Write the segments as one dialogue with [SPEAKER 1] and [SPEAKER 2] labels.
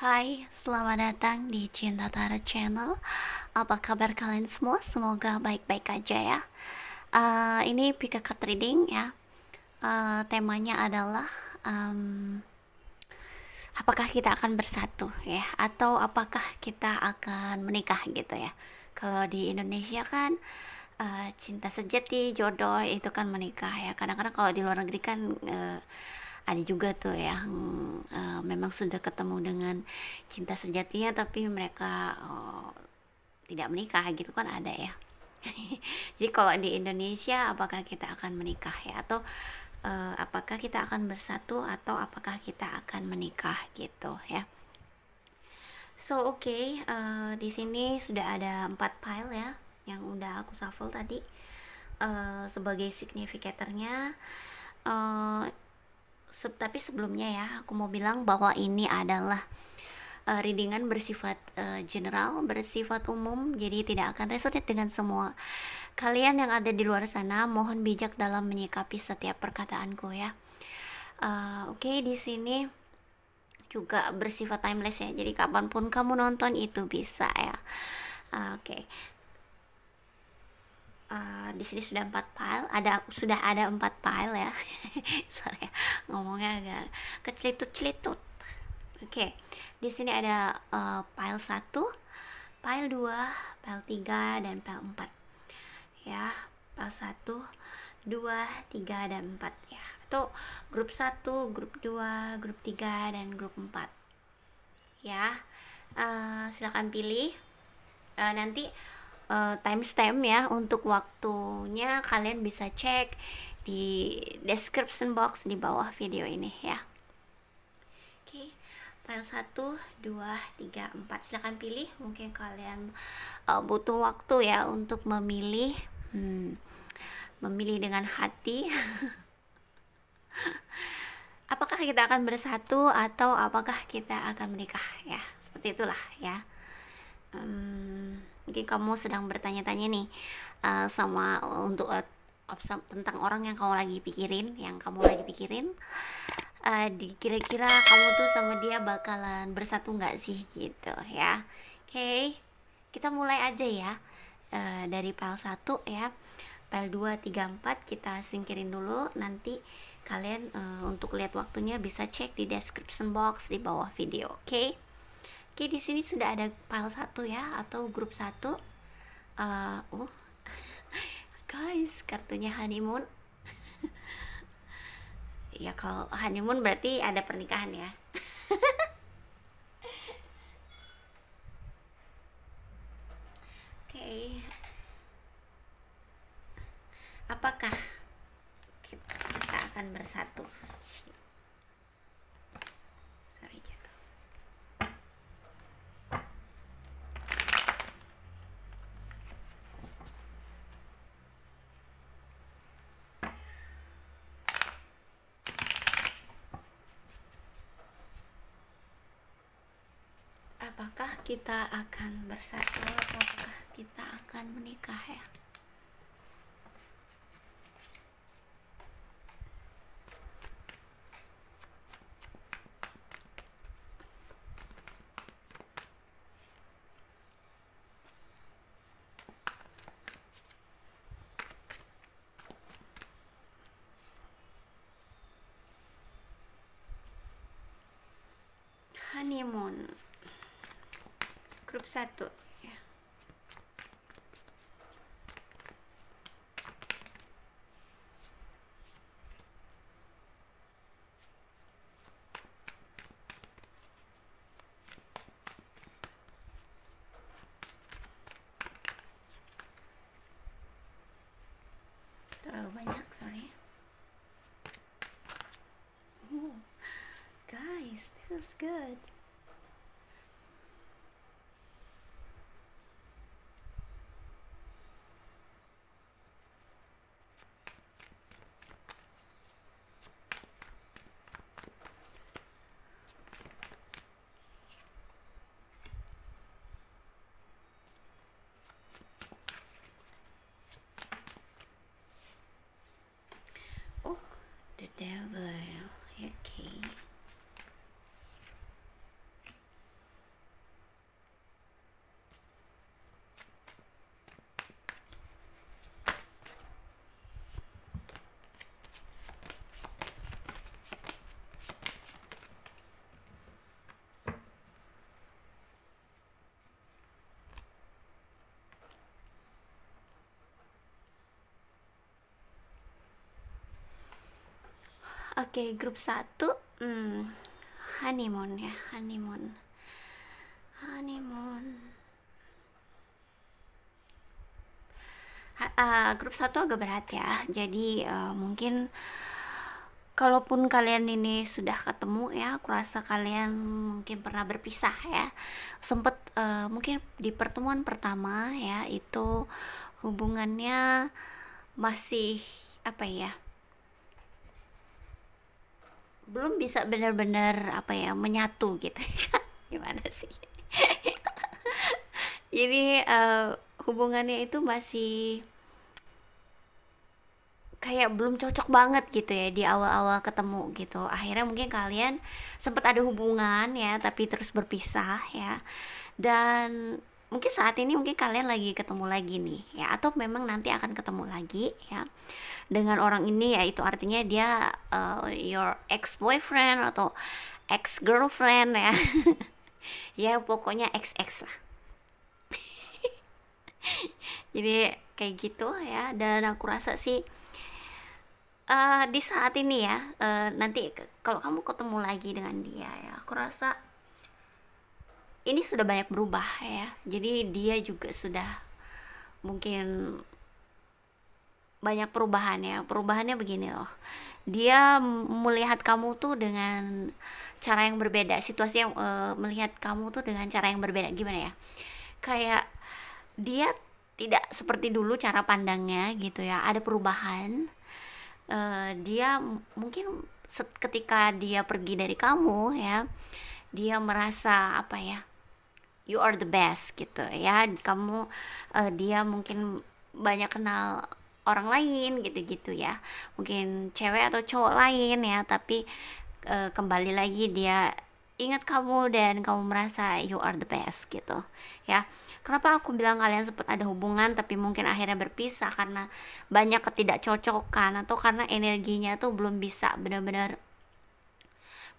[SPEAKER 1] Hai, selamat datang di Cinta Tara Channel. Apa kabar kalian semua? Semoga baik-baik aja ya. Ini Pika Card Reading ya. Temanya adalah apakah kita akan bersatu ya, atau apakah kita akan menikah gitu ya. Kalau di Indonesia kan cinta sejati, jodoh itu kan menikah ya. Kadang-kadang kalau di luar negeri kan ada juga tuh yang memang sudah ketemu dengan cinta sejatinya tapi mereka tidak menikah gitu kan ada ya. Jadi kalau di Indonesia apakah kita akan menikah ya, atau apakah kita akan bersatu atau apakah kita akan menikah gitu ya. So di sini sudah ada 4 file ya yang udah aku shuffle tadi sebagai significatornya. Tapi sebelumnya ya aku mau bilang bahwa ini adalah readingan bersifat general, bersifat umum, jadi tidak akan resonate dengan semua kalian yang ada di luar sana. Mohon bijak dalam menyikapi setiap perkataanku ya. Di sini juga bersifat timeless ya, jadi kapanpun kamu nonton itu bisa ya. Di sini sudah 4 file, sudah ada 4 file ya. Sorry ya, ngomongnya agak kecilitut-celitut. Di sini ada file 1, file 2, file 3 dan file 4. Ya, file 1, 2, 3 dan 4 ya. Atau grup 1, grup 2, grup 3 dan grup 4. Ya. Silakan pilih. Nanti timestamp ya, untuk waktunya kalian bisa cek di description box di bawah video ini ya. File 1, 2, 3, 4 silahkan pilih. Mungkin kalian butuh waktu ya untuk memilih dengan hati. Apakah kita akan bersatu atau apakah kita akan menikah ya, seperti itulah ya. Mungkin kamu sedang bertanya-tanya nih tentang orang yang kamu lagi pikirin, kira-kira kamu tuh sama dia bakalan bersatu nggak sih gitu ya. Kita mulai aja ya. Dari file 1 ya, file 2, 3, 4 kita singkirin dulu. Nanti kalian untuk lihat waktunya bisa cek di description box di bawah video. Di sini sudah ada file 1 ya, atau grup 1. Guys, kartunya honeymoon. Ya kalau honeymoon berarti ada pernikahan ya. Apakah kita akan bersatu? Sorry, jatuh. Apakah kita akan bersatu atau apakah kita akan menikah ya? Honeymoon grup 1 ya. Terlalu banyak, sorry. Guys, this is good. The devil. Oke, grup satu, honeymoon ya, honeymoon. Honeymoon. Grup satu agak berat ya. Jadi mungkin kalaupun kalian ini sudah ketemu ya, aku rasa kalian mungkin pernah berpisah ya. Sempet mungkin di pertemuan pertama ya, itu hubungannya masih apa ya, belum bisa benar-benar apa ya, menyatu gitu. Gimana sih? Jadi hubungannya itu masih kayak belum cocok banget gitu ya di awal-awal ketemu gitu. Akhirnya mungkin kalian sempat ada hubungan ya, tapi terus berpisah ya. Dan mungkin saat ini mungkin kalian lagi ketemu lagi nih ya, atau memang nanti akan ketemu lagi ya dengan orang ini, yaitu artinya dia your ex boyfriend atau ex girlfriend ya. Ya pokoknya XX lah. Jadi kayak gitu ya, dan aku rasa sih di saat ini ya, nanti kalau kamu ketemu lagi dengan dia ya, aku rasa ini sudah banyak berubah ya. Jadi dia juga sudah mungkin banyak perubahan ya. Perubahannya begini loh, dia melihat kamu tuh dengan cara yang berbeda. Situasi yang melihat kamu tuh dengan cara yang berbeda, gimana ya, kayak dia tidak seperti dulu cara pandangnya gitu ya, ada perubahan. Dia mungkin ketika dia pergi dari kamu ya, dia merasa apa ya, you are the best gitu ya. Kamu dia mungkin banyak kenal orang lain gitu-gitu ya, mungkin cewek atau cowok lain ya, tapi kembali lagi dia ingat kamu dan kamu merasa you are the best gitu ya. Kenapa aku bilang kalian sempat ada hubungan tapi mungkin akhirnya berpisah, karena banyak ketidakcocokan atau karena energinya tuh belum bisa benar-benar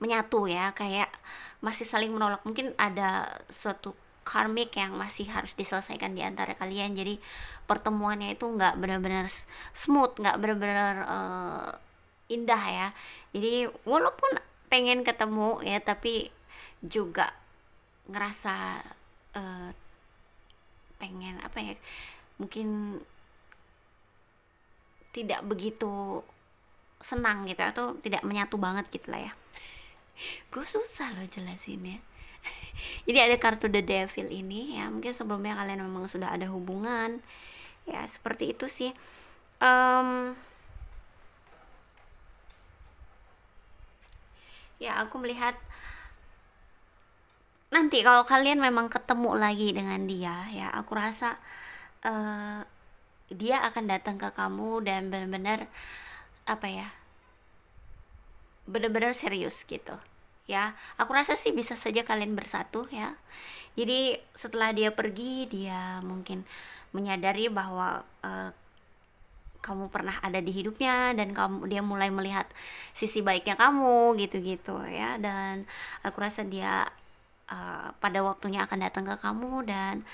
[SPEAKER 1] menyatu ya, kayak masih saling menolak. Mungkin ada suatu karmik yang masih harus diselesaikan di antara kalian. Jadi pertemuannya itu nggak benar-benar smooth, nggak benar-benar indah ya. Jadi walaupun pengen ketemu ya, tapi juga ngerasa pengen apa ya, mungkin tidak begitu senang gitu, atau tidak menyatu banget gitu lah ya. Gue susah loh jelasinnya. Jadi ada kartu The Devil ini ya, mungkin sebelumnya kalian memang sudah ada hubungan ya, seperti itu sih. Ya aku melihat nanti kalau kalian memang ketemu lagi dengan dia ya, aku rasa dia akan datang ke kamu dan benar-benar apa ya, benar-benar serius gitu ya. Aku rasa sih bisa saja kalian bersatu ya. Jadi setelah dia pergi, dia mungkin menyadari bahwa kamu pernah ada di hidupnya, dan dia mulai melihat sisi baiknya kamu gitu-gitu ya. Dan aku rasa dia pada waktunya akan datang ke kamu dan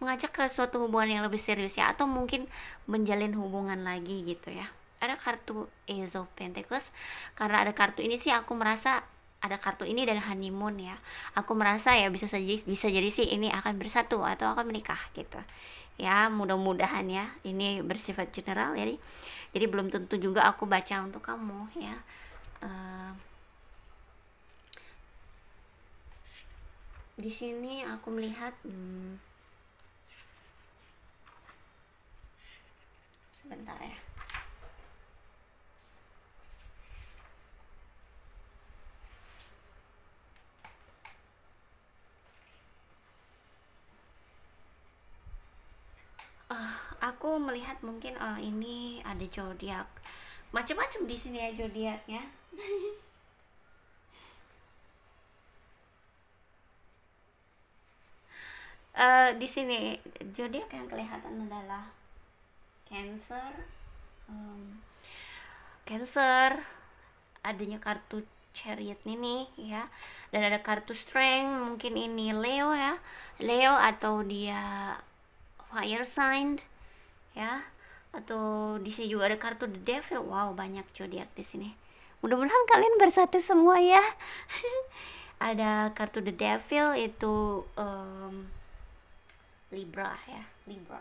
[SPEAKER 1] mengajak ke suatu hubungan yang lebih serius ya, atau mungkin menjalin hubungan lagi gitu ya. Ada kartu Ace of Pentacles. Karena ada kartu ini sih aku merasa ada kartu ini dan honeymoon ya, aku merasa ya bisa jadi sih ini akan bersatu atau akan menikah gitu ya, mudah-mudahan ya. Ini bersifat general jadi belum tentu juga aku baca untuk kamu ya. Di sini aku melihat sebentar ya. Aku melihat mungkin ini ada zodiak macam-macam di sini ya, zodiaknya. Di sini zodiak yang kelihatan adalah Cancer. Cancer, adanya kartu Chariot ini ya, dan ada kartu Strength. Mungkin ini Leo ya, Leo atau dia fire sign ya, atau di sini juga ada kartu The Devil. Wow, banyak zodiak di sini. Mudah-mudahan kalian bersatu semua ya. Ada kartu The Devil itu Libra ya, Libra.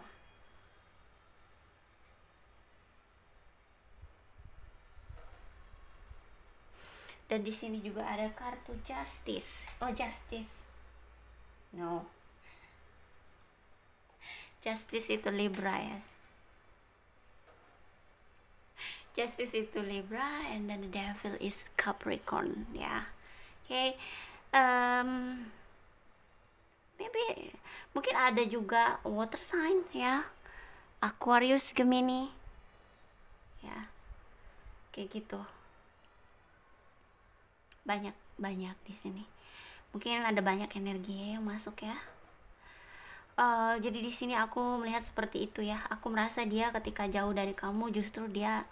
[SPEAKER 1] Dan di sini juga ada kartu Justice. Oh, Justice. No. Justice itu Libra ya. Justice itu Libra, and then the Devil is Capricorn ya. Oke. Maybe mungkin ada juga water sign ya. Aquarius, Gemini. Ya. Kayak gitu. Banyak di sini. Mungkin ada banyak energi yang masuk ya. Jadi di sini aku melihat seperti itu ya. Aku merasa dia ketika jauh dari kamu justru dia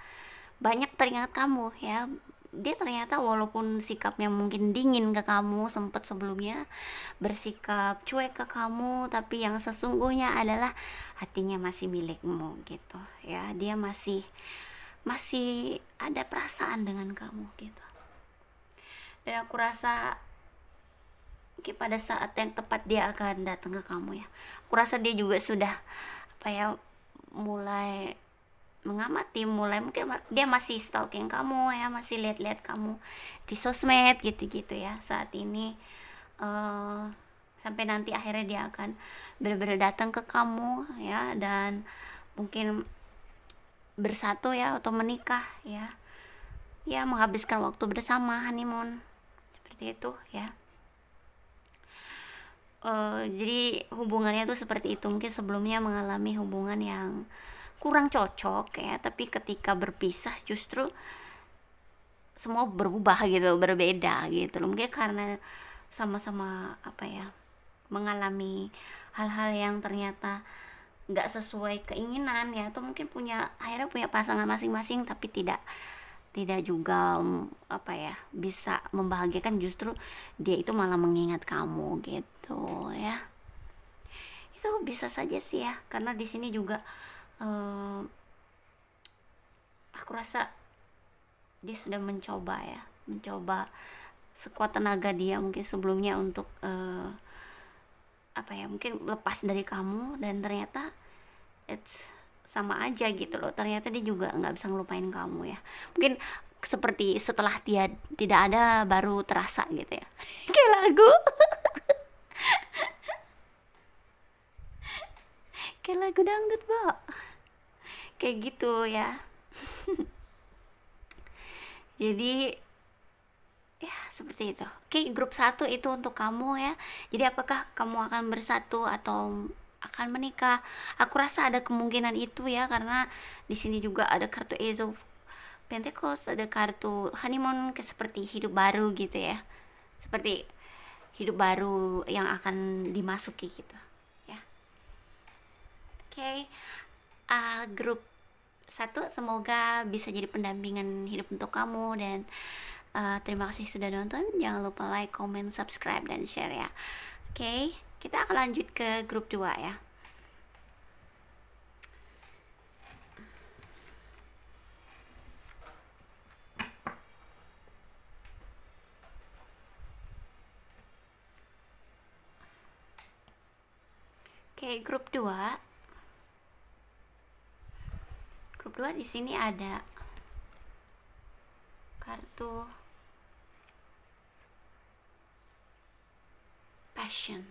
[SPEAKER 1] banyak teringat kamu ya. Dia ternyata walaupun sikapnya mungkin dingin ke kamu, sempat sebelumnya bersikap cuek ke kamu, tapi yang sesungguhnya adalah hatinya masih milikmu gitu ya. Dia masih ada perasaan dengan kamu gitu. Dan aku rasa pada saat yang tepat dia akan datang ke kamu ya. Aku rasa dia juga sudah mulai mengamati, mungkin dia masih stalking kamu ya, masih lihat-lihat kamu di sosmed gitu-gitu ya saat ini, sampai nanti akhirnya dia akan benar-benar datang ke kamu ya, dan mungkin bersatu ya atau menikah ya, menghabiskan waktu bersama, honeymoon seperti itu ya. Jadi hubungannya tuh seperti itu. Mungkin sebelumnya mengalami hubungan yang kurang cocok ya, tapi ketika berpisah justru semua berubah gitu, berbeda gitu loh. Mungkin karena sama-sama mengalami hal-hal yang ternyata nggak sesuai keinginan ya, atau mungkin akhirnya punya pasangan masing-masing tapi tidak juga bisa membahagiakan, justru dia itu malah mengingat kamu gitu ya. Itu bisa saja sih ya, karena di sini juga aku rasa dia sudah mencoba sekuat tenaga dia mungkin sebelumnya untuk mungkin lepas dari kamu, dan ternyata it's sama aja gitu loh. Ternyata dia juga nggak bisa ngelupain kamu ya. Mungkin seperti setelah dia tidak ada baru terasa gitu ya. Kayak lagu kayak lagu dangdut, Bo. Kayak gitu ya. Jadi ya seperti itu. Oke, grup 1 itu untuk kamu ya. Jadi apakah kamu akan bersatu atau akan menikah? Aku rasa ada kemungkinan itu ya, karena di sini juga ada kartu Ace of Pentacles, ada kartu honeymoon, seperti hidup baru gitu ya. Seperti hidup baru yang akan dimasuki gitu ya. Oke. Grup 1 semoga bisa jadi pendampingan hidup untuk kamu, dan terima kasih sudah nonton. Jangan lupa like, comment, subscribe, dan share ya. Oke, kita akan lanjut ke grup 2 ya. Oke, grup 2. Grup 2 di sini ada kartu Passion.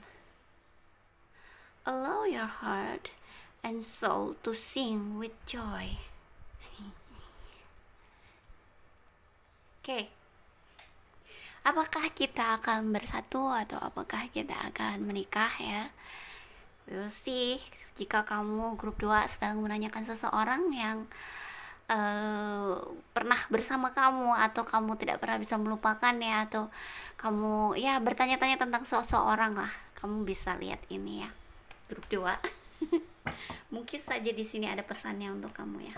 [SPEAKER 1] Allow your heart and soul to sing with joy. Oke. Apakah kita akan bersatu atau apakah kita akan menikah ya? We'll see. Jika kamu grup 2 sedang menanyakan seseorang yang pernah bersama kamu, atau kamu tidak pernah bisa melupakan ya, atau kamu ya bertanya-tanya tentang seseorang lah, kamu bisa lihat ini ya, grup 2. Mungkin saja di sini ada pesannya untuk kamu ya.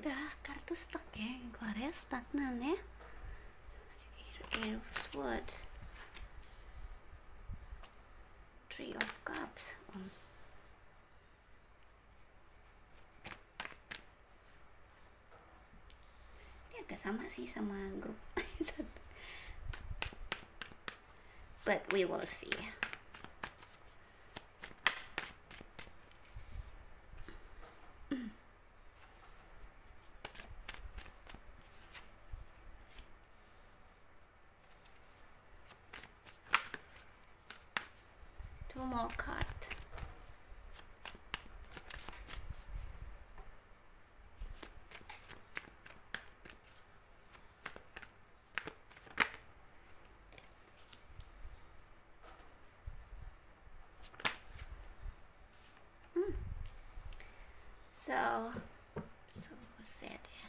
[SPEAKER 1] udah kartu stuck ya, keluarnya stagnan ya. Air of Swords, Three of Cups. Ini agak sama sih sama grup but we will see. Two more cards. So sad ya.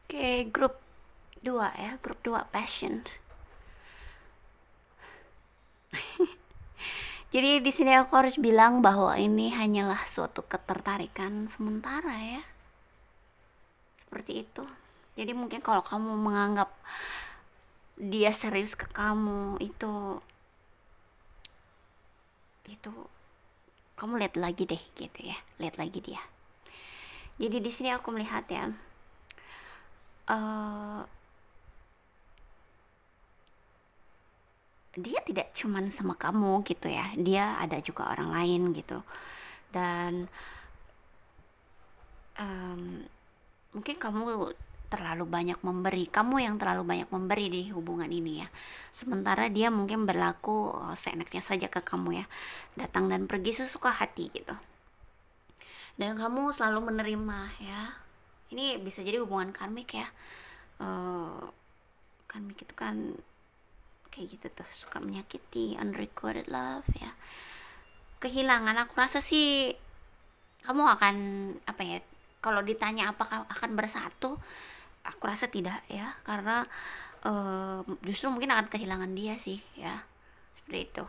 [SPEAKER 1] Oke, grup 2 ya, grup 2 passion. Jadi di sini aku harus bilang bahwa ini hanyalah suatu ketertarikan sementara ya. Seperti itu. Jadi mungkin kalau kamu menganggap dia serius ke kamu, itu kamu lihat lagi deh gitu ya. Lihat lagi dia. Jadi di sini aku melihat ya, dia tidak cuman sama kamu gitu ya, dia ada juga orang lain gitu. Dan mungkin kamu terlalu banyak memberi, kamu yang terlalu banyak memberi di hubungan ini ya, sementara dia mungkin berlaku seenaknya saja ke kamu ya, datang dan pergi sesuka hati gitu, dan kamu selalu menerima ya. Ini bisa jadi hubungan karmik ya. Karmik itu kan kayak gitu tuh, suka menyakiti, unrequited love ya, kehilangan. Aku rasa sih kamu akan apa ya, kalau ditanya apakah akan bersatu, aku rasa tidak ya, karena justru mungkin akan kehilangan dia sih ya, seperti itu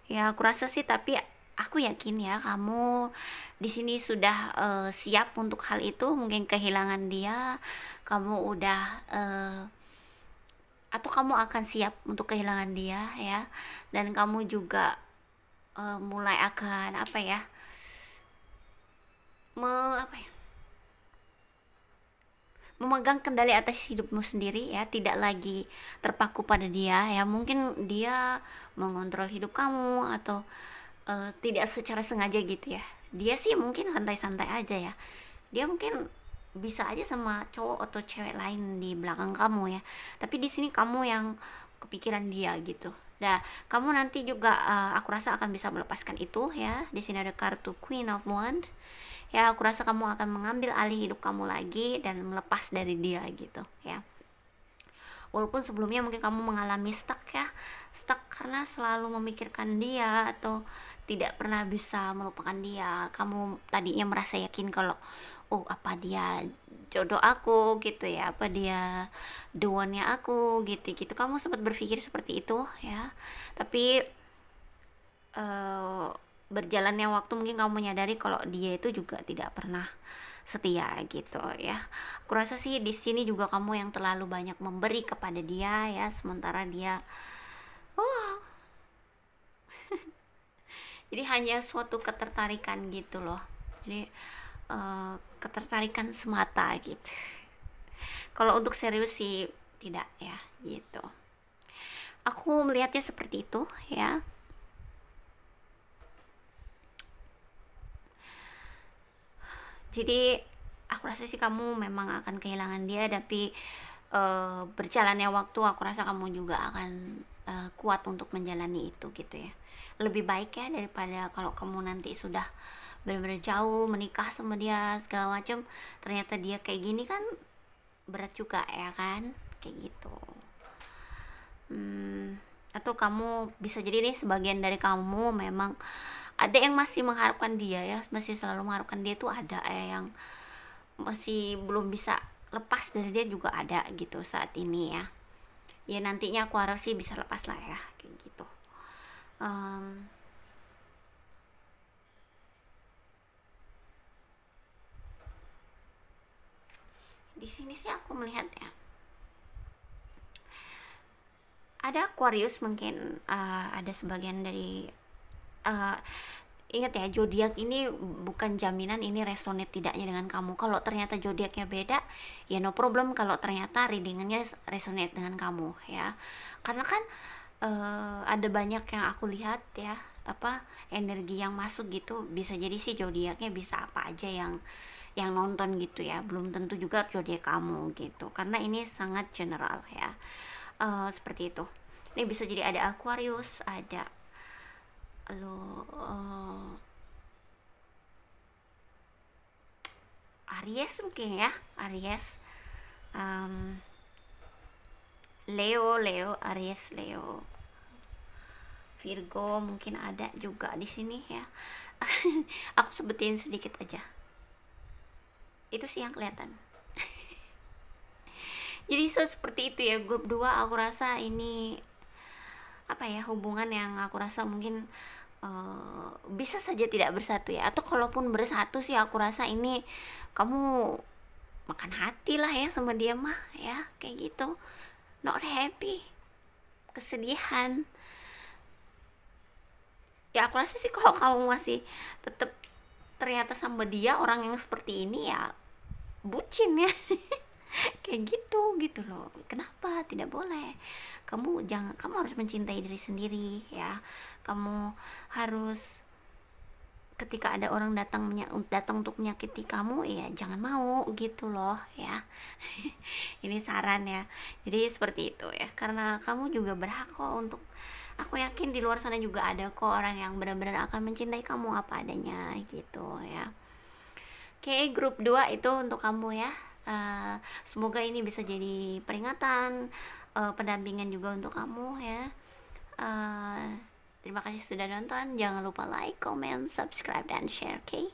[SPEAKER 1] ya aku rasa sih. Tapi aku yakin ya kamu di sini sudah siap untuk hal itu. Mungkin kehilangan dia, kamu udah atau kamu akan siap untuk kehilangan dia ya, dan kamu juga mulai akan apa ya, memegang kendali atas hidupmu sendiri ya, tidak lagi terpaku pada dia ya. Mungkin dia mengontrol hidup kamu atau tidak secara sengaja gitu ya. Dia sih mungkin santai-santai aja ya, dia mungkin bisa aja sama cowok atau cewek lain di belakang kamu ya, tapi di sini kamu yang kepikiran dia gitu. Nah, kamu nanti juga aku rasa akan bisa melepaskan itu ya. Di sini ada kartu Queen of Wands. Ya, aku rasa kamu akan mengambil alih hidup kamu lagi dan melepas dari dia gitu ya. Walaupun sebelumnya mungkin kamu mengalami stuck ya, stuck karena selalu memikirkan dia atau tidak pernah bisa melupakan dia. Kamu tadinya merasa yakin kalau oh apa dia jodoh aku gitu ya, apa dia the one-nya aku gitu gitu. Kamu sempat berpikir seperti itu ya, tapi berjalannya waktu mungkin kamu menyadari kalau dia itu juga tidak pernah setia gitu ya. Aku rasa sih di sini juga kamu yang terlalu banyak memberi kepada dia ya, sementara dia jadi hanya suatu ketertarikan gitu loh. Jadi ketertarikan semata gitu. Kalau untuk serius sih tidak ya gitu. Aku melihatnya seperti itu ya. Jadi aku rasa sih kamu memang akan kehilangan dia, tapi berjalannya waktu aku rasa kamu juga akan kuat untuk menjalani itu gitu ya. Lebih baik ya daripada kalau kamu nanti sudah benar-benar jauh, menikah sama dia segala macam, ternyata dia kayak gini kan berat juga ya kan, kayak gitu. Atau kamu bisa jadi nih, sebagian dari kamu memang ada yang masih mengharapkan dia ya, masih selalu mengharapkan dia tuh, ada yang masih belum bisa lepas dari dia juga ada gitu saat ini ya. Ya nantinya aku harap sih bisa lepas lah ya kayak gitu. Em, di sini sih aku melihat ya ada Aquarius mungkin, ada sebagian dari uh, ingat ya, zodiak ini bukan jaminan ini resonate tidaknya dengan kamu. Kalau ternyata zodiaknya beda, ya no problem kalau ternyata readingannya resonate dengan kamu ya. Karena kan ada banyak yang aku lihat ya, apa energi yang masuk gitu, bisa jadi sih zodiaknya bisa apa aja yang nonton gitu ya, belum tentu juga zodiak kamu gitu. Karena ini sangat general ya. Seperti itu. Ini bisa jadi ada Aquarius, ada lo Aries mungkin ya, Aries, um, Leo, Aries, Leo, Virgo mungkin ada juga di sini ya. Aku sebutin sedikit aja. Itu sih yang kelihatan. Jadi seperti itu ya, grup 2 aku rasa ini apa ya, hubungan yang aku rasa mungkin bisa saja tidak bersatu ya, atau kalaupun bersatu sih aku rasa ini kamu makan hati lah ya sama dia mah ya, kayak gitu, not happy, kesedihan ya. Aku rasa sih kalau kamu masih tetap ternyata sama dia orang yang seperti ini ya, bucin ya. Kayak gitu loh. Kenapa tidak boleh? Kamu harus mencintai diri sendiri ya. Kamu harus, ketika ada orang datang untuk menyakiti kamu ya jangan mau gitu loh ya. Ini saran ya. Jadi seperti itu ya, karena kamu juga berhak kok untuk, aku yakin di luar sana juga ada kok orang yang benar-benar akan mencintai kamu apa adanya gitu ya. Oke, grup 2 itu untuk kamu ya. Semoga ini bisa jadi peringatan, pendampingan juga untuk kamu ya. Terima kasih sudah nonton. Jangan lupa like, comment, subscribe, dan share, oke?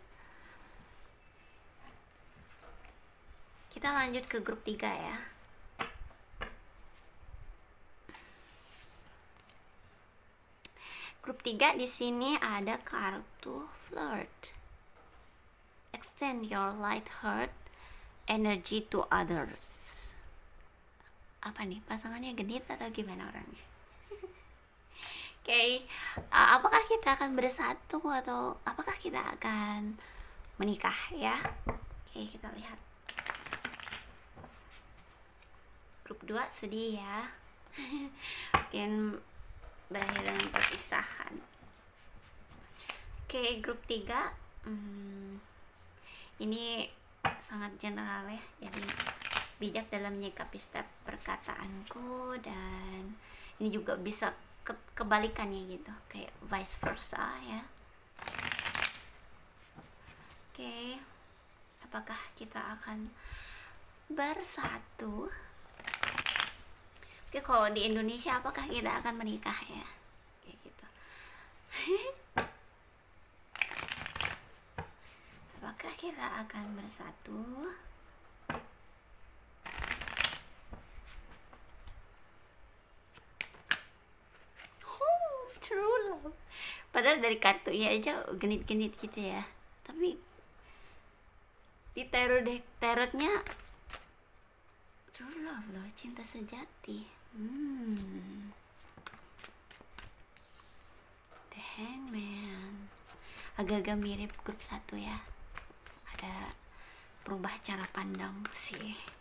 [SPEAKER 1] Kita lanjut ke grup 3 ya. Grup 3 di sini ada kartu flirt. Extend your light heart energy to others. Apa nih, pasangannya genit atau gimana orangnya? Oke, apakah kita akan bersatu atau apakah kita akan menikah ya? Oke, kita lihat. Grup 2 sedih ya. Mungkin berakhir dengan perpisahan. Oke, grup 3 ini sangat general ya, jadi bijak dalam menyikapi setiap perkataanku, dan ini juga bisa kebalikannya gitu, kayak vice versa ya. Oke, apakah kita akan bersatu? Oke, kalau di Indonesia apakah kita akan menikah ya, kayak gitu. Apakah kita akan bersatu? True love. Padahal dari kartunya aja genit-genit gitu ya, tapi di tarotnya true love loh, cinta sejati. The Hangman agak-agak mirip grup 1 ya, ada berubah cara pandang sih.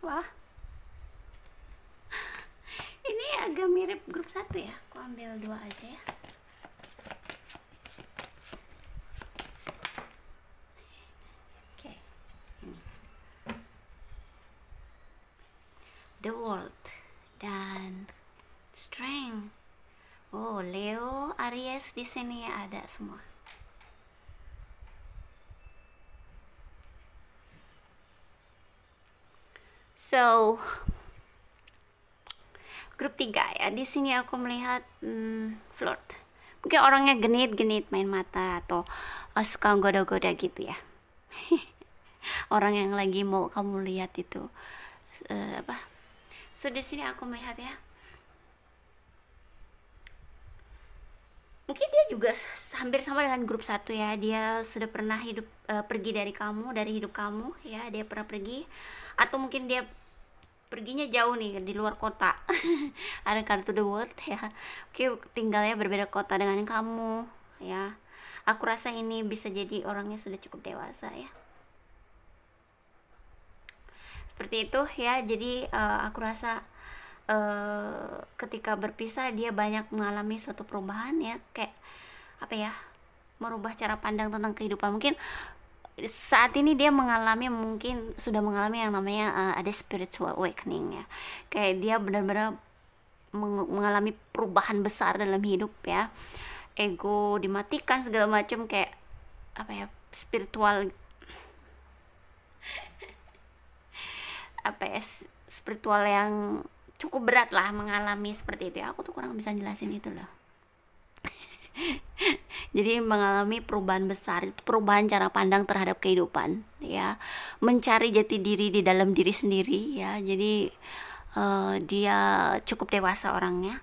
[SPEAKER 1] Wah, ini agak mirip grup 1 ya. Aku ambil 2 aja ya. Oke, ini the world dan strength. Oh, Leo, Aries di sini ada semua. So, grup 3 ya. Di sini aku melihat flirt. Mungkin orangnya genit-genit, main mata, atau suka goda-goda gitu ya. Orang yang lagi mau kamu lihat itu apa? So di sini aku melihat ya, mungkin dia juga hampir sama dengan grup 1 ya. Dia sudah pernah hidup pergi dari kamu, dari hidup kamu ya. Dia pernah pergi, atau mungkin dia perginya jauh nih di luar kota. Ada kartu the world ya. Oke, tinggalnya berbeda kota dengan kamu ya. Aku rasa ini bisa jadi orangnya sudah cukup dewasa ya, seperti itu ya. Jadi aku rasa ketika berpisah dia banyak mengalami suatu perubahan ya, kayak apa ya, merubah cara pandang tentang kehidupan. Mungkin saat ini dia mungkin sudah mengalami yang namanya ada spiritual awakening ya, kayak dia benar-benar mengalami perubahan besar dalam hidup ya. Ego dimatikan segala macam, kayak apa ya, spiritual apa ya, spiritual yang cukup berat lah mengalami seperti itu ya. Aku tuh kurang bisa jelasin itu loh. Jadi mengalami perubahan besar, perubahan cara pandang terhadap kehidupan ya, mencari jati diri di dalam diri sendiri ya. Jadi dia cukup dewasa orangnya.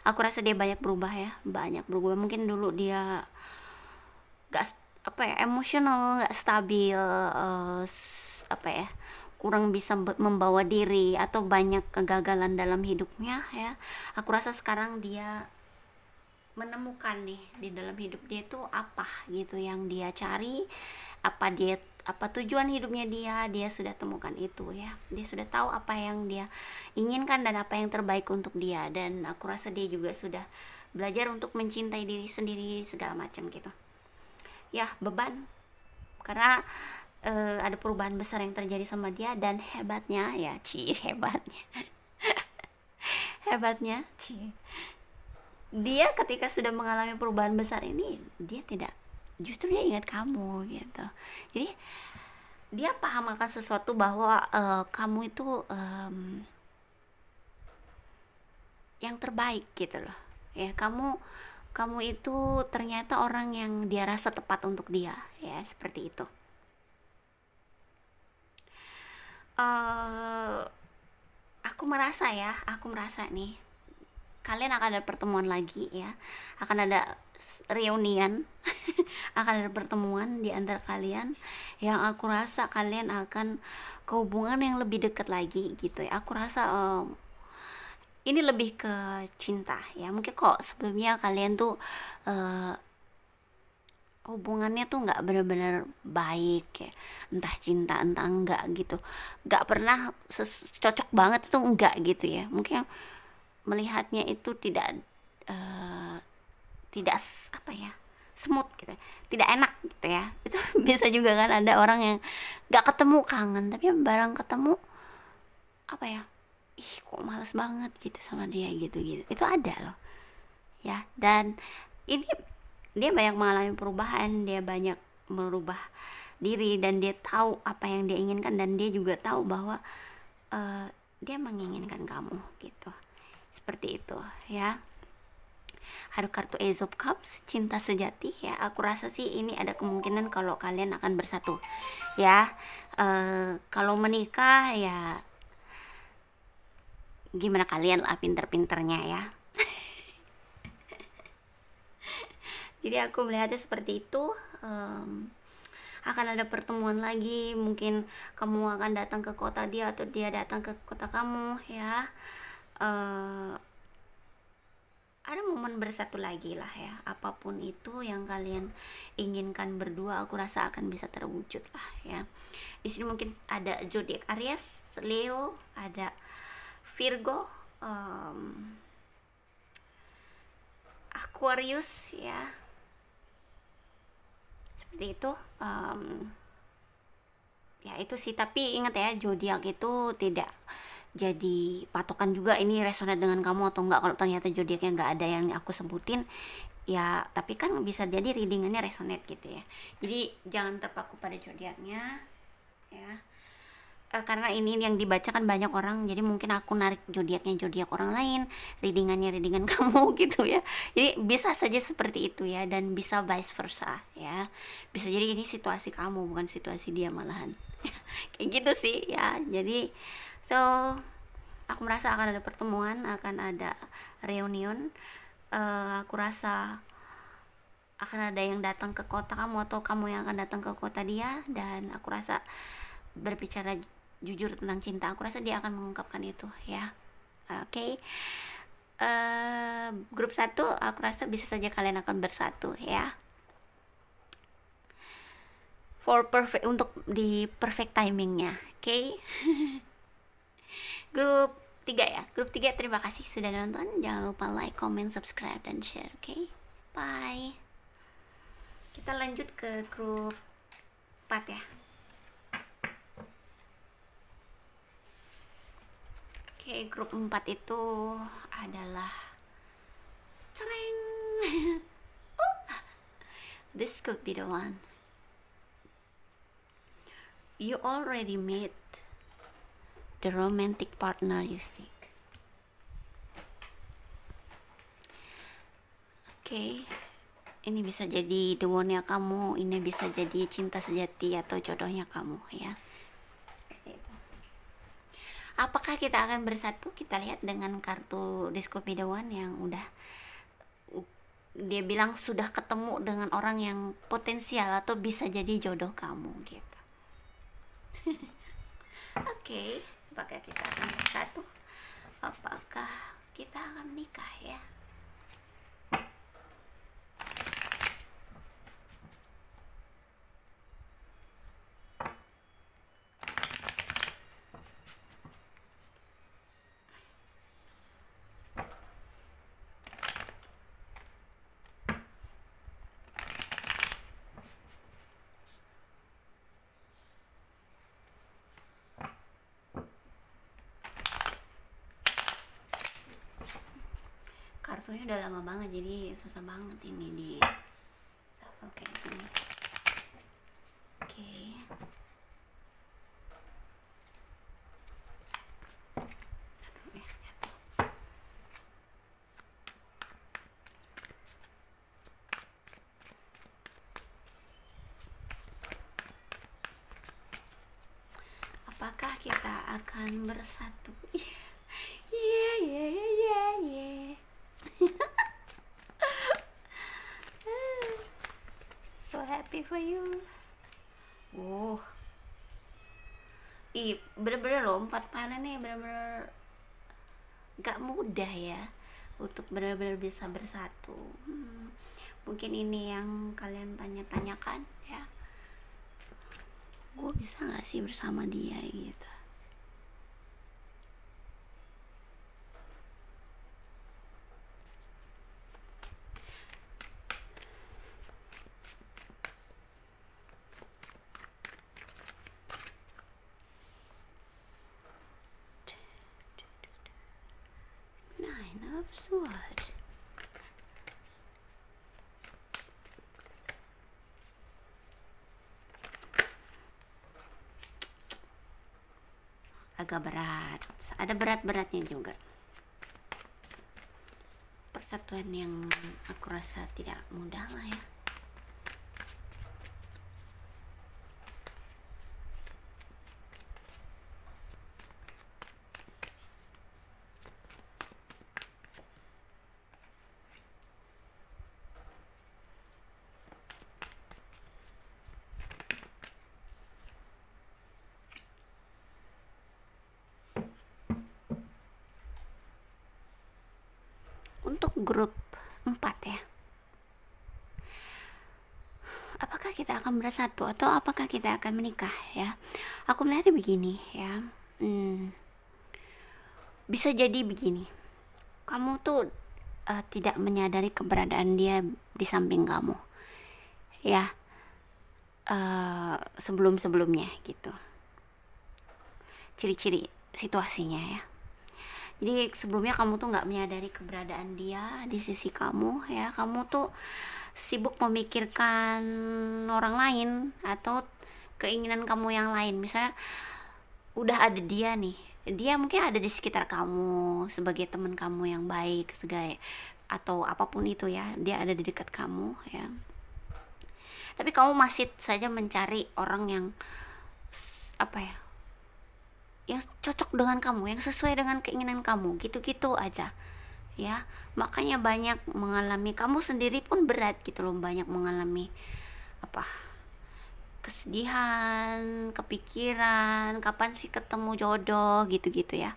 [SPEAKER 1] Aku rasa dia banyak berubah ya, banyak berubah. Mungkin dulu dia gak apa ya, emosional, gak stabil, apa ya, kurang bisa membawa diri, atau banyak kegagalan dalam hidupnya ya. Aku rasa sekarang dia menemukan nih di dalam hidup dia tuh apa gitu yang dia cari, apa tujuan hidupnya dia sudah temukan itu ya. Dia sudah tahu apa yang dia inginkan dan apa yang terbaik untuk dia, dan aku rasa dia juga sudah belajar untuk mencintai diri sendiri segala macam gitu ya. Beban karena ada perubahan besar yang terjadi sama dia, dan hebatnya ya, hebatnya dia ketika sudah mengalami perubahan besar ini, dia tidak, justru dia ingat kamu gitu. Jadi dia paham akan sesuatu, bahwa kamu itu yang terbaik gitu loh ya. Kamu itu ternyata orang yang dia rasa tepat untuk dia ya, seperti itu. Aku merasa nih kalian akan ada pertemuan lagi ya, akan ada reunian akan ada pertemuan di antara kalian, yang aku rasa kalian akan ke hubungan yang lebih dekat lagi gitu ya. Aku rasa ini lebih ke cinta ya. Mungkin kok sebelumnya kalian tuh hubungannya tuh nggak benar-benar baik ya, entah cinta entah enggak gitu, nggak pernah cocok banget itu enggak gitu ya. Mungkin melihatnya itu tidak tidak apa ya, smooth gitu, tidak enak gitu ya. Itu bisa juga kan, ada orang yang nggak ketemu kangen, tapi barang ketemu apa ya, ih kok males banget gitu sama dia gitu. Itu ada loh ya. Dan ini dia banyak mengalami perubahan, dia banyak merubah diri, dan dia tahu apa yang dia inginkan, dan dia juga tahu bahwa dia menginginkan kamu gitu, seperti itu ya. Ada kartu Ace of Cups, cinta sejati ya. Aku rasa sih ini ada kemungkinan kalau kalian akan bersatu ya. Kalau menikah ya gimana kalian lah, pinter-pinternya ya. Jadi aku melihatnya seperti itu. Akan ada pertemuan lagi, mungkin kamu akan datang ke kota dia atau dia datang ke kota kamu ya. Ada momen bersatu lagi lah ya. Apapun itu yang kalian inginkan berdua, aku rasa akan bisa terwujud lah ya. Di sini mungkin ada zodiak Aries, Leo, ada Virgo, Aquarius ya, seperti itu. Ya itu sih, tapi ingat ya, zodiak itu tidak jadi patokan juga ini resonate dengan kamu atau enggak. Kalau ternyata zodiaknya nggak ada yang aku sebutin, ya tapi kan bisa jadi readingannya resonate gitu ya. Jadi jangan terpaku pada zodiaknya ya. Karena ini yang dibaca kan banyak orang, jadi mungkin aku narik zodiaknya zodiak orang lain, readingannya readingan kamu gitu ya. Jadi bisa saja seperti itu ya, dan bisa vice versa ya. Bisa jadi ini situasi kamu bukan situasi dia malahan. Kayak gitu sih ya. Jadi so aku merasa akan ada pertemuan, akan ada reunion. Aku rasa akan ada yang datang ke kota kamu atau kamu yang akan datang ke kota dia, dan aku rasa berbicara jujur tentang cinta, aku rasa dia akan mengungkapkan itu ya. Oke. Grup 1 aku rasa bisa saja kalian akan bersatu ya, for perfect, untuk di perfect timingnya. Oke. Grup 3 ya, grup 3 terima kasih sudah nonton, jangan lupa like, comment, subscribe, dan share. Oke, bye. Kita lanjut ke grup 4 ya. Oke, grup 4 itu adalah Cereng. This could be the one. You already met the romantic partner you seek. Oke, ini bisa jadi the one-nya kamu, ini bisa jadi cinta sejati atau jodohnya kamu ya. Apakah kita akan bersatu? Kita lihat dengan kartu Discovery the One yang udah, dia bilang sudah ketemu dengan orang yang potensial atau bisa jadi jodoh kamu gitu. Oke, apakah kita akan bersatu? Apakah kita akan menikah ya? Kartunya udah lama banget jadi susah banget ini di shuffle kayak gini. Oke. Aduh, ya, jatuh. Apakah kita akan bersatu? Yeah, yeah, yeah, yeah, yeah. So happy for you. Bener-bener loh, 4 panel nih bener-bener gak mudah ya untuk bener-bener bisa bersatu. Mungkin ini yang kalian tanya-tanyakan ya, gue bisa gak sih bersama dia gitu. Sword. Agak berat, ada berat-beratnya juga. Persatuan yang aku rasa tidak mudah lah ya. Untuk grup 4 ya, apakah kita akan bersatu atau apakah kita akan menikah ya? Aku melihatnya begini ya, bisa jadi begini, kamu tuh tidak menyadari keberadaan dia di samping kamu ya, sebelum-sebelumnya gitu. Ciri-ciri situasinya ya. Jadi sebelumnya kamu tuh nggak menyadari keberadaan dia di sisi kamu ya, kamu tuh sibuk memikirkan orang lain atau keinginan kamu yang lain. Misalnya udah ada dia nih, dia mungkin ada di sekitar kamu sebagai teman kamu yang baik segala atau apapun itu ya, dia ada di dekat kamu ya, tapi kamu masih saja mencari orang yang apa ya, yang cocok dengan kamu, yang sesuai dengan keinginan kamu, gitu-gitu aja ya. Makanya banyak mengalami, kamu sendiri pun berat gitu loh, banyak mengalami apa, kesedihan, kepikiran kapan sih ketemu jodoh gitu-gitu ya.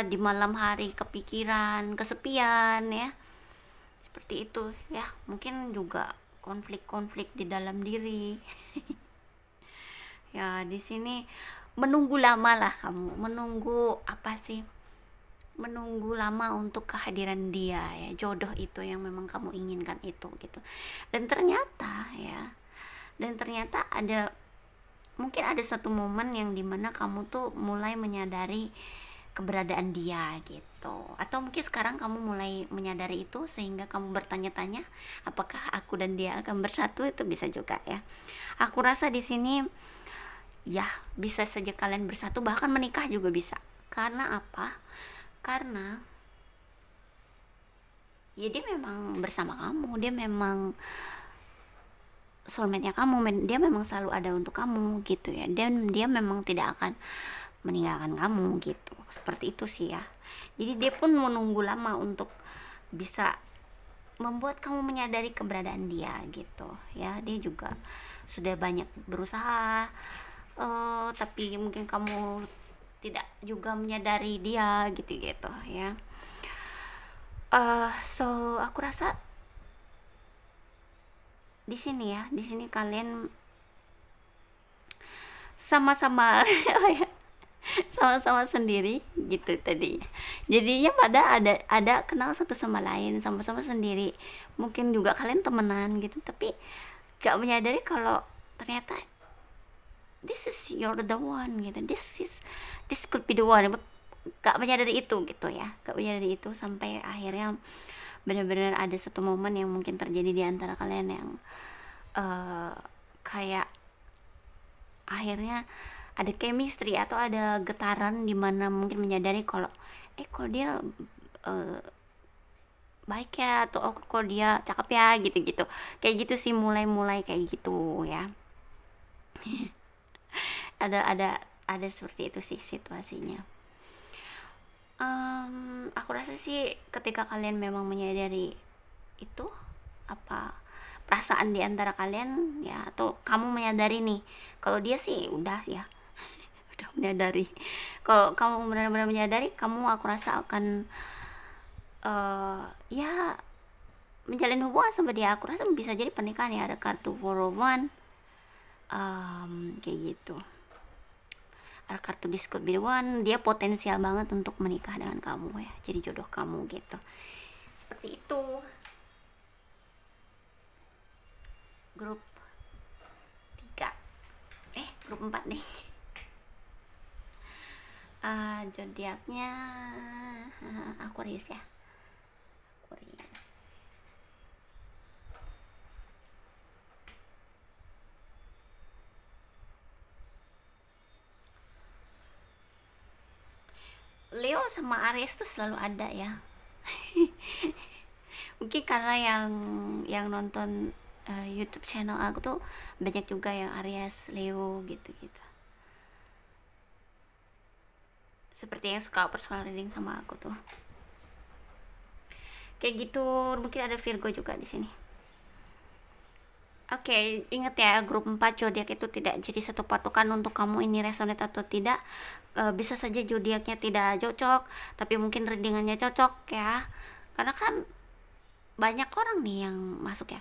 [SPEAKER 1] Di malam hari kepikiran, kesepian ya, seperti itu ya. Mungkin juga konflik-konflik di dalam diri ya. Di sini menunggu lama lah, kamu menunggu apa sih, menunggu lama untuk kehadiran dia ya, jodoh itu yang memang kamu inginkan itu gitu. Dan ternyata ya, dan ternyata ada, mungkin ada satu momen yang dimana kamu tuh mulai menyadari keberadaan dia gitu, atau mungkin sekarang kamu mulai menyadari itu sehingga kamu bertanya-tanya apakah aku dan dia akan bersatu. Itu bisa juga ya. Aku rasa di sini ya bisa saja kalian bersatu, bahkan menikah juga bisa. Karena apa? Karena ya dia memang bersama kamu, dia memang soulmate-nya kamu, dia memang selalu ada untuk kamu gitu ya, dan dia memang tidak akan meninggalkan kamu gitu. Seperti itu sih ya. Jadi dia pun menunggu lama untuk bisa membuat kamu menyadari keberadaan dia gitu ya. Dia juga sudah banyak berusaha, tapi mungkin kamu tidak juga menyadari dia gitu-gitu ya. So aku rasa di sini ya, di sini kalian sama-sama sama-sama sendiri gitu tadinya. Jadinya pada ada kenal satu sama lain, sama-sama sendiri. Mungkin juga kalian temenan gitu, tapi gak menyadari kalau ternyata this is you're the one gitu. This could be the one. Gak menyadari itu gitu ya. Gak menyadari itu sampai akhirnya benar-benar ada satu momen yang mungkin terjadi di antara kalian yang kayak akhirnya ada chemistry atau ada getaran di mana mungkin menyadari kalau kok dia baik ya, atau kok dia cakep ya, gitu-gitu. Kayak gitu sih, mulai kayak gitu ya. ada seperti itu sih situasinya. Aku rasa sih ketika kalian memang menyadari itu apa perasaan di antara kalian ya, atau kamu menyadari nih kalau dia sih udah ya udah menyadari, kalau kamu benar-benar menyadari, kamu aku rasa akan ya menjalin hubungan sama dia. Aku rasa bisa jadi pernikahan ya, ada kartu One, kayak gitu. Ada kartu Discord One, dia potensial banget untuk menikah dengan kamu ya, jadi jodoh kamu gitu. Seperti itu. Grup 3 grup 4 nih. Zodiaknya Aquarius ya. Aquarius. Leo sama Aries tuh selalu ada ya. Mungkin karena yang nonton YouTube channel aku tuh banyak juga yang Aries, Leo gitu-gitu. Seperti yang suka personal reading sama aku tuh. Kayak gitu. Mungkin ada Virgo juga di sini. Oke, ingat ya, grup 4 zodiak itu tidak jadi satu patokan untuk kamu ini resonate atau tidak. Bisa saja zodiaknya tidak cocok, tapi mungkin readingannya cocok ya. Karena kan banyak orang nih yang masuk ya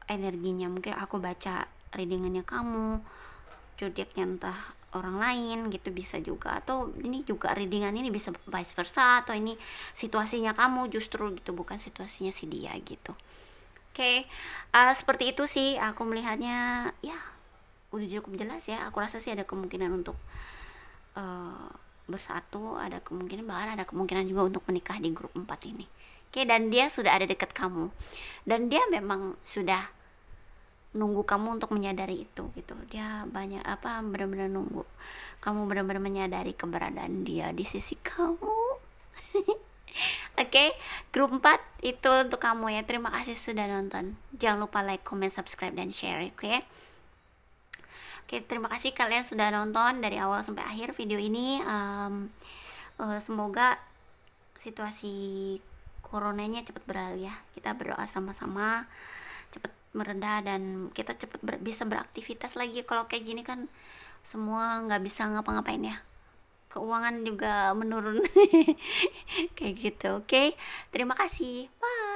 [SPEAKER 1] energinya. Mungkin aku baca readingannya kamu, zodiaknya entah orang lain gitu, bisa juga. Atau ini juga readingan ini bisa vice versa, atau ini situasinya kamu justru gitu, bukan situasinya si dia gitu. Oke, seperti itu sih aku melihatnya ya. Udah cukup jelas ya. Aku rasa sih ada kemungkinan untuk eh, bersatu, ada kemungkinan, bahkan ada kemungkinan juga untuk menikah di grup 4 ini. Oke, dan dia sudah ada dekat kamu, dan dia memang sudah nunggu kamu untuk menyadari itu gitu. Dia banyak apa, benar-benar nunggu kamu benar-benar menyadari keberadaan dia di sisi kamu. Oke, grup 4 itu untuk kamu ya. Terima kasih sudah nonton. Jangan lupa like, comment, subscribe, dan share, oke? Oke, terima kasih kalian sudah nonton dari awal sampai akhir video ini. Semoga situasi coronanya cepat berlalu ya. Kita berdoa sama-sama cepat mereda dan kita cepat bisa beraktivitas lagi. Kalau kayak gini kan semua nggak bisa ngapa-ngapain ya, keuangan juga menurun. Kayak gitu. Oke, terima kasih, bye.